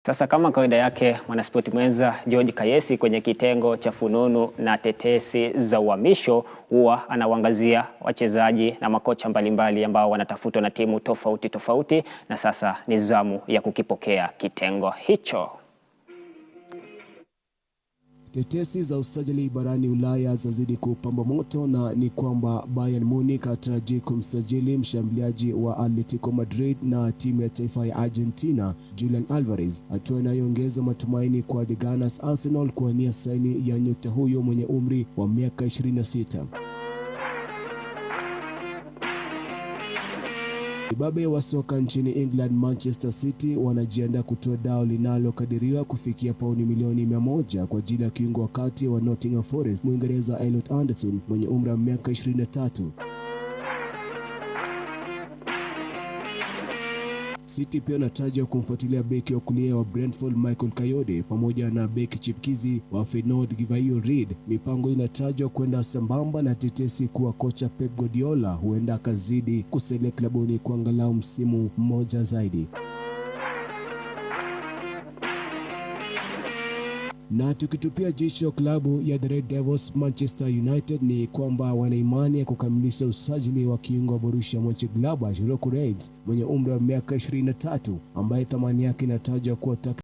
Sasa kama kawaida yake, mwanaspoti mwenza George Kayesi kwenye kitengo cha fununu na tetesi za uhamisho huwa anawaangazia wachezaji na makocha mbalimbali ambao wanatafutwa na timu tofauti tofauti, na sasa ni zamu ya kukipokea kitengo hicho. Tetesi za usajili barani Ulaya zazidi kupamba moto, na ni kwamba Bayern Munich ataraji kumsajili mshambuliaji wa Atletico Madrid na timu ya taifa ya Argentina Julian Alvarez, hatua inayoongeza matumaini kwa the Gunners Arsenal kuwania saini ya nyota huyo mwenye umri wa miaka 26. Vibabe wa soka nchini England Manchester City wanajiandaa kutoa dau linalokadiriwa kufikia pauni milioni 100 kwa ajili ya kiungo wa kati wa Nottingham Forest Mwingereza Elliot Anderson mwenye umri wa miaka 23. City pia inatajwa kumfuatilia beki wa kulia wa Brentford Michael Kayode pamoja na beki chipkizi wa Feyenoord Givaio Reid. Mipango inatajwa kwenda sambamba na tetesi kuwa kocha Pep Guardiola huenda akazidi kusalia klabuni kwa angalau msimu mmoja zaidi. Na tukitupia jicho klabu ya The Red Devils Manchester United, ni kwamba wana imani ya kukamilisha usajili wa kiungo wa Borussia Mönchengladbach Rocco Reitz mwenye umri wa miaka 23 ambaye thamani yake inatajwa kuwa